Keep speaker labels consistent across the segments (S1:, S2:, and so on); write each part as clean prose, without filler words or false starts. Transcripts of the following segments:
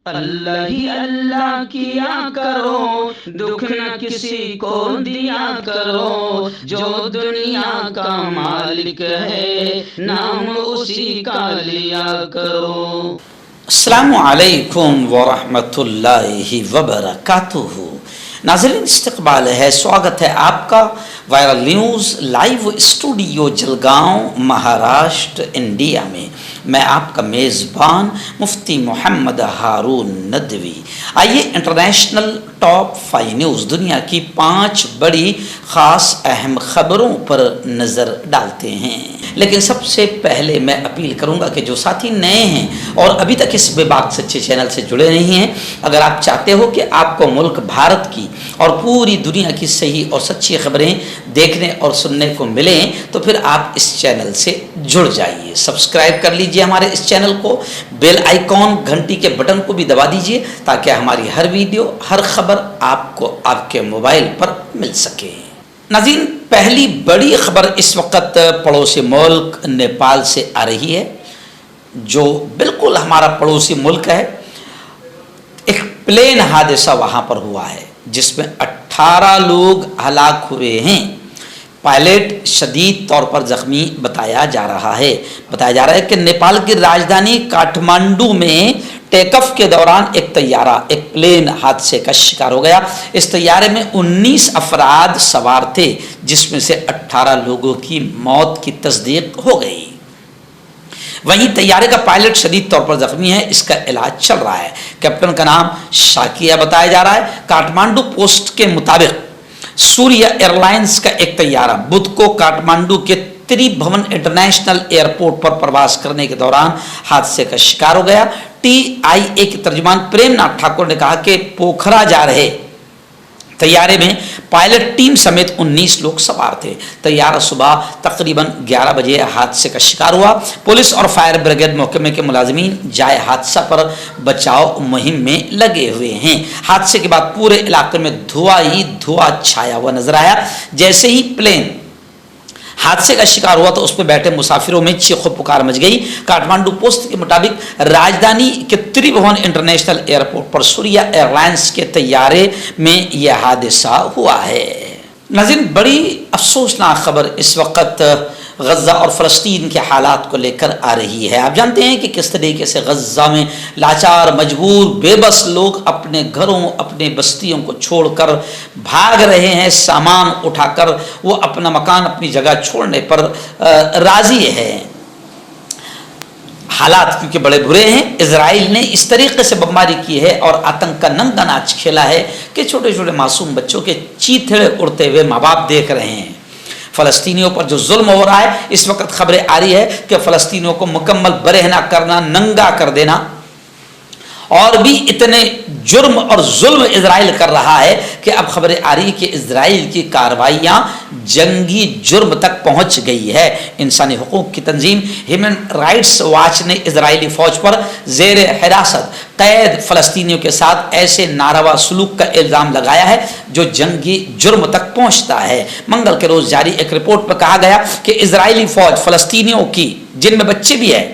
S1: اللہ ہی اللہ کیا کرو، دکھ نہ کسی کو دیا کرو، جو دنیا کا مالک ہے نام اسی کا لیا کرو۔
S2: السلام علیکم ورحمۃ اللہ وبرکاتہ۔ ناظرین استقبال ہے، سواگت ہے آپ کا viral news live studio Jalgaon Maharashtra India میں۔ میں آپ کا میزبان مفتی محمد ہارون ندوی۔ آئیے انٹرنیشنل ٹاپ 5 نیوز، دنیا کی 5 بڑی خاص اہم خبروں پر نظر ڈالتے ہیں۔ لیکن سب سے پہلے میں اپیل کروں گا کہ جو ساتھی نئے ہیں اور ابھی تک اس بے باک سچے چینل سے جڑے نہیں ہیں، اگر آپ چاہتے ہو کہ آپ کو ملک بھارت کی اور پوری دنیا کی صحیح اور سچی خبریں دیکھنے اور سننے کو ملیں تو پھر آپ اس چینل سے جڑ جائیے۔ سبسکرائب کر لیجئے ہمارے اس چینل کو، بیل آئیکن گھنٹی کے بٹن کو بھی دبا دیجئے تاکہ ہماری ہر ویڈیو، ہر خبر آپ کو آپ کے موبائل پر مل سکے۔ ناظرین، پہلی بڑی خبر اس وقت پڑوسی ملک نیپال سے آ رہی ہے، جو بالکل ہمارا پڑوسی ملک ہے۔ ایک پلین حادثہ وہاں پر ہوا ہے جس میں 18 لوگ ہلاک ہوئے ہیں۔ پائلٹ شدید طور پر زخمی بتایا جا رہا ہے کہ نیپال کی راجدھانی کاٹھمانڈو میں ٹیک آف کے دوران ایک طیارہ، ایک پلین حادثے کا شکار ہو گیا۔ اس طیارے میں 19 افراد سوار تھے، جس میں سے 18 لوگوں کی موت کی تصدیق ہو گئی۔ وہیں طیارے کا پائلٹ شدید طور پر زخمی ہے، اس کا علاج چل رہا ہے۔ کیپٹن کا نام شاکیہ بتایا جا رہا ہے۔ کاٹھمانڈو پوسٹ کے مطابق سوریا ایئر لائنز کا ایک طیارہ بدھ کو کاٹھمانڈو کے تریبھون انٹرنیشنل ایئرپورٹ پر پرواز کرنے کے دوران حادثے کا شکار ہو گیا۔ TIA کے ترجمان پریم ناتھ ٹھاکر نے کہا کہ پوکھرا جا رہے طیارے میں پائلٹ ٹیم سمیت 19 لوگ سوار تھے۔ طیارہ صبح تقریباً 11 بجے حادثے کا شکار ہوا۔ پولیس اور فائر بریگیڈ محکمے کے ملازمین جائے حادثہ پر بچاؤ مہم میں لگے ہوئے ہیں۔ حادثے کے بعد پورے علاقے میں دھواں ہی دھواں چھایا ہوا نظر آیا۔ جیسے ہی پلین حادثے کا شکار ہوا تو اس پہ بیٹھے مسافروں میں چیخو پکار مچ گئی۔ کاٹھمانڈو پوسٹ کے مطابق راجدھانی کے تریبھون انٹرنیشنل ایئرپورٹ پر سوریا ایئر لائنز کے طیارے میں یہ حادثہ ہوا ہے۔ ناظرین، بڑی افسوسناک خبر اس وقت غزہ اور فلسطین کے حالات کو لے کر آ رہی ہے۔ آپ جانتے ہیں کہ کس طریقے سے غزہ میں لاچار، مجبور، بے بس لوگ اپنے گھروں، اپنے بستیوں کو چھوڑ کر بھاگ رہے ہیں۔ سامان اٹھا کر وہ اپنا مکان، اپنی جگہ چھوڑنے پر راضی ہے۔ حالات کیونکہ بڑے برے ہیں۔ اسرائیل نے اس طریقے سے بمباری کی ہے اور آتنک کا ننگا ناچ کھیلا ہے کہ چھوٹے چھوٹے معصوم بچوں کے چیتھڑے اڑتے ہوئے ماں باپ دیکھ رہے ہیں۔ فلسطینیوں پر جو ظلم ہو رہا ہے، اس وقت خبریں آ رہی ہے کہ فلسطینیوں کو مکمل برہنہ کرنا، ننگا کر دینا، اور بھی اتنے جرم اور ظلم اسرائیل کر رہا ہے کہ اب خبریں آ رہی ہے کہ اسرائیل کی کارروائیاں جنگی جرم تک پہنچ گئی ہے۔ انسانی حقوق کی تنظیم ہیومن رائٹس واچ نے اسرائیلی فوج پر زیر حراست قید فلسطینیوں کے ساتھ ایسے ناروا سلوک کا الزام لگایا ہے جو جنگی جرم تک پہنچتا ہے۔ منگل کے روز جاری ایک رپورٹ میں کہا گیا کہ اسرائیلی فوج فلسطینیوں کی، جن میں بچے بھی ہیں،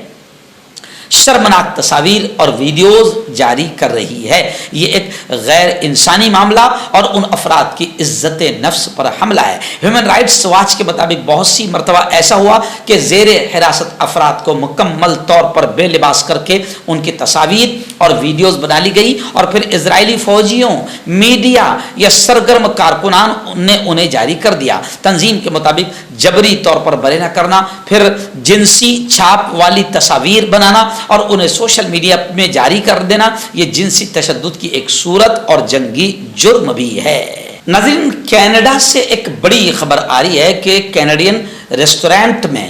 S2: شرمناک تصاویر اور ویڈیوز جاری کر رہی ہے۔ یہ ایک غیر انسانی معاملہ اور ان افراد کی عزت نفس پر حملہ ہے۔ ہیومن رائٹس واچ کے مطابق بہت سی مرتبہ ایسا ہوا کہ زیر حراست افراد کو مکمل طور پر بے لباس کر کے ان کی تصاویر اور ویڈیوز بنا لی گئی اور پھر اسرائیلی فوجیوں، میڈیا یا سرگرم کارکنان نے انہیں جاری کر دیا۔ تنظیم کے مطابق جبری طور پر برہنہ کرنا، پھر جنسی چھاپ والی تصاویر بنانا اور انہیں سوشل میڈیا میں جاری کر دینا، یہ جنسی تشدد کی ایک صورت اور جنگی جرم بھی ہے۔ ناظرین، کینیڈا سے ایک بڑی خبر آ رہی ہے کہ کینیڈین ریسٹورینٹ میں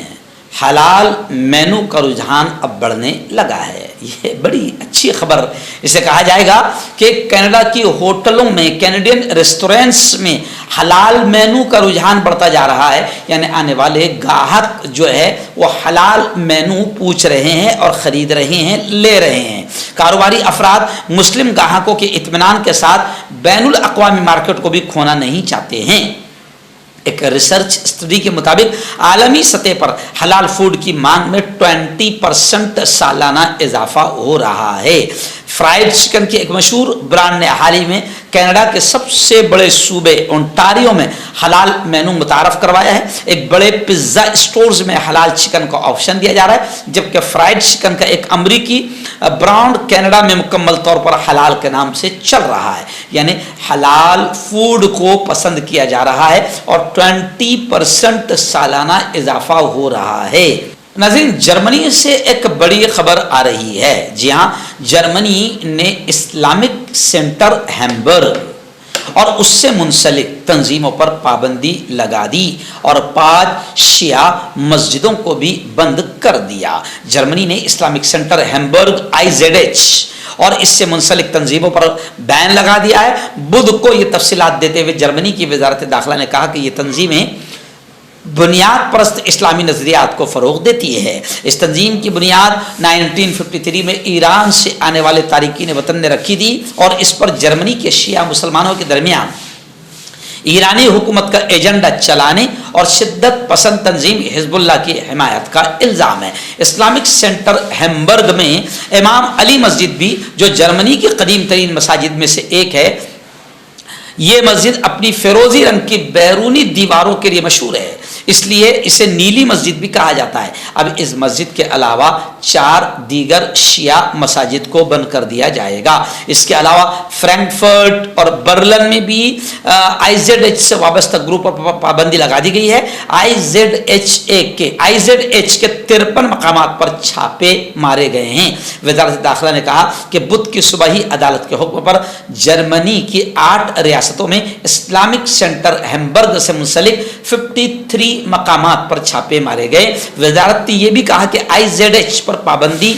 S2: حلال مینو کا رجحان اب بڑھنے لگا ہے۔ یہ بڑی اچھی خبر اسے کہا جائے گا کہ کینیڈا کی ہوٹلوں میں، کینیڈین ریسٹورینٹس میں حلال مینو کا رجحان بڑھتا جا رہا ہے۔ یعنی آنے والے گاہک جو ہے وہ حلال مینو پوچھ رہے ہیں اور خرید رہے ہیں، لے رہے ہیں۔ کاروباری افراد مسلم گاہکوں کے اطمینان کے ساتھ بین الاقوامی مارکیٹ کو بھی کھونا نہیں چاہتے ہیں۔ ایک ریسرچ اسٹڈی کے مطابق عالمی سطح پر حلال فوڈ کی مانگ میں 20% سالانہ اضافہ ہو رہا ہے۔ فرائیڈ چکن کی ایک مشہور برانڈ نے حال ہی میں کینیڈا کے سب سے بڑے صوبے اونٹاریو میں حلال مینو متعارف کروایا ہے. ایک بڑے پیزا اسٹورز میں حلال چکن کا آپشن دیا جا رہا ہے، جبکہ فرائیڈ چکن کا ایک امریکی برانڈ کینیڈا میں مکمل طور پر حلال کے نام سے چل رہا ہے. یعنی حلال فوڈ کو پسند کیا جا رہا ہے اور 20% سالانہ اضافہ ہو رہا ہے. ناظرین، جرمنی سے ایک بڑی خبر آ رہی ہے. جی ہاں، جرمنی نے اسلامک سینٹر ہیمبرگ اور اس سے منسلک تنظیموں پر پابندی لگا دی اور 5 شیعہ مسجدوں کو بھی بند کر دیا. جرمنی نے اسلامک سینٹر ہیمبرگ IZH اور اس سے منسلک تنظیموں پر بین لگا دیا ہے. بدھ کو یہ تفصیلات دیتے ہوئے جرمنی کی وزارت داخلہ نے کہا کہ یہ تنظیمیں بنیاد پرست اسلامی نظریات کو فروغ دیتی ہے. اس تنظیم کی بنیاد 1953 میں ایران سے آنے والے تارکین وطن نے رکھی تھی اور اس پر جرمنی کے شیعہ مسلمانوں کے درمیان ایرانی حکومت کا ایجنڈا چلانے اور شدت پسند تنظیم حزب اللہ کی حمایت کا الزام ہے. اسلامک سینٹر ہیمبرگ میں امام علی مسجد بھی، جو جرمنی کی قدیم ترین مساجد میں سے ایک ہے، یہ مسجد اپنی فیروزی رنگ کی بیرونی دیواروں کے لیے مشہور ہے، اس لیے اسے نیلی مسجد بھی کہا جاتا ہے. اب اس مسجد کے علاوہ 4 دیگر شیعہ مساجد کو بند کر دیا جائے گا. اس کے علاوہ فرینکفرٹ اور برلن میں بھی IZH سے وابستہ گروپ پر پابندی لگا دی گئی ہے. IZH کے 53 مقامات پر چھاپے مارے گئے ہیں. وزارت داخلہ نے کہا کہ بدھ کی صبح ہی عدالت کے حکم پر جرمنی کی 8 ریاستوں میں اسلامک سینٹر ہیمبرگ سے منسلک 53 مقامات پر چھاپے مارے گئے. وزارت نے یہ بھی کہا کہ IZH پر پابندی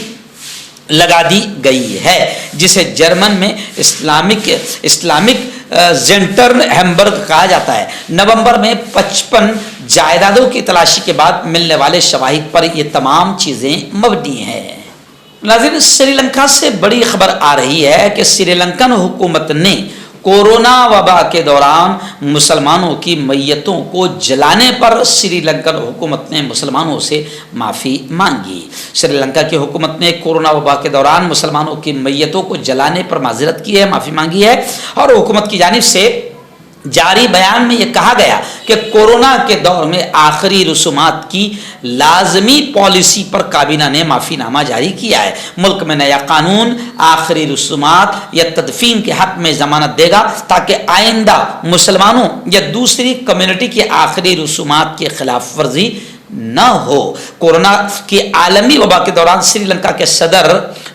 S2: لگا دی گئی ہے، جسے جرمن میں اسلامک سینٹر ہیمبرگ کہا جاتا ہے. نومبر میں 55 جائیدادوں کی تلاشی کے بعد ملنے والے شواہد پر یہ تمام چیزیں مبنی ہیں. ناظرین، سری لنکا سے بڑی خبر آ رہی ہے کہ سری لنکن حکومت نے کورونا وبا کے دوران مسلمانوں کی میتوں کو جلانے پر سری لنکن حکومت نے مسلمانوں سے معافی مانگی. سری لنکا کی حکومت نے کورونا وبا کے دوران مسلمانوں کی میتوں کو جلانے پر معذرت کی ہے، معافی مانگی ہے، اور حکومت کی جانب سے جاری بیان میں یہ کہا گیا کہ کورونا کے دور میں آخری رسومات کی لازمی پالیسی پر کابینہ نے معافی نامہ جاری کیا ہے. ملک میں نیا قانون آخری رسومات یا تدفین کے حق میں ضمانت دے گا تاکہ آئندہ مسلمانوں یا دوسری کمیونٹی کی آخری رسومات کی خلاف ورزی نہ ہو. کورونا کی عالمی وبا کے دوران سری لنکا کے صدر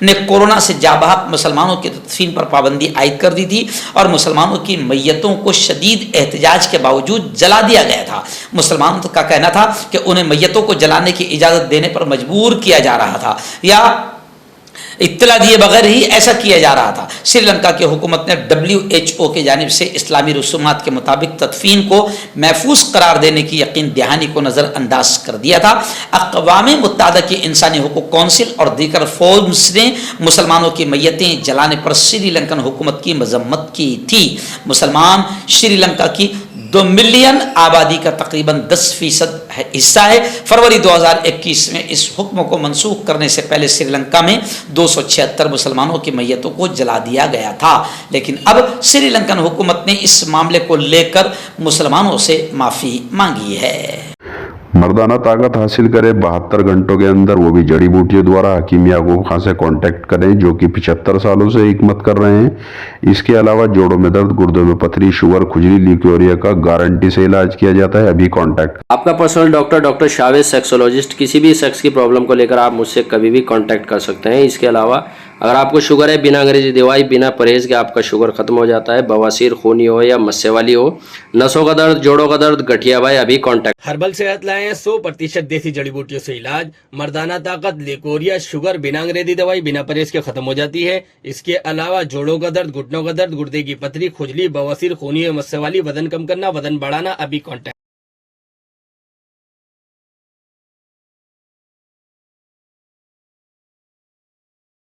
S2: نے کورونا سے جاں بحق مسلمانوں کی تدفین پر پابندی عائد کر دی تھی اور مسلمانوں کی میتوں کو شدید احتجاج کے باوجود جلا دیا گیا تھا. مسلمانوں کا کہنا تھا کہ انہیں میتوں کو جلانے کی اجازت دینے پر مجبور کیا جا رہا تھا یا اطلاع دیے بغیر ہی ایسا کیا جا رہا تھا. سری لنکا کی حکومت نے WHO کی جانب سے اسلامی رسومات کے مطابق تدفین کو محفوظ قرار دینے کی یقین دہانی کو نظر انداز کر دیا تھا. اقوام متحدہ کی انسانی حقوق کونسل اور دیگر فورمز نے مسلمانوں کی میتیں جلانے پر سری لنکن حکومت کی مذمت کی تھی. مسلمان سری لنکا کی 2 ملین آبادی کا تقریباً 10% حصہ ہے. فروری 2021 میں اس حکم کو منسوخ کرنے سے پہلے سری لنکا میں 276 مسلمانوں کی میتوں کو جلا دیا گیا تھا، لیکن اب سری لنکن حکومت نے اس معاملے کو لے کر مسلمانوں سے معافی مانگی ہے.
S3: مردانہ طاقت حاصل کرے 72 گھنٹوں کے اندر، وہ بھی جڑی بوٹیوں دوارا. حکیم یعقوب خان سے کانٹیکٹ کریں جو کہ 75 سالوں سے حکمت کر رہے ہیں. اس کے علاوہ جوڑوں میں درد، گردوں میں پتھری، شوگر، کھجلی، لیکوریا کا گارنٹی سے علاج کیا جاتا ہے. ابھی کانٹیکٹ.
S4: آپ کا پرسنل ڈاکٹر شاویز سیکسولوجسٹ. کسی بھی سیکس کی پرابلم کو لے کر آپ مجھ سے کبھی بھی کانٹیکٹ کر سکتے ہیں. اس کے علاوہ اگر آپ کو شوگر ہے، بنا انگریزی دوائی، بنا پرہیز کے آپ کا شوگر ختم ہو جاتا ہے. بواسیر، خونی ہو یا مسے والی ہو، نسوں کا درد، جوڑوں کا درد، گٹھیا بھائی، ابھی کانٹیکٹ.
S5: ہربل صحت لائیں 100% دیسی جڑی بوٹیوں سے علاج. مردانہ طاقت، لیکوریا، شوگر بنا انگریزی دوائی، بنا پرہیز کے ختم ہو جاتی ہے. اس کے علاوہ جوڑوں کا درد، گھٹنوں کا درد، گردے کی پتھری، کھجلی، بواسیر، خونی مسے والی، وزن کم کرنا، وزن بڑھانا، ابھی کانٹیکٹ.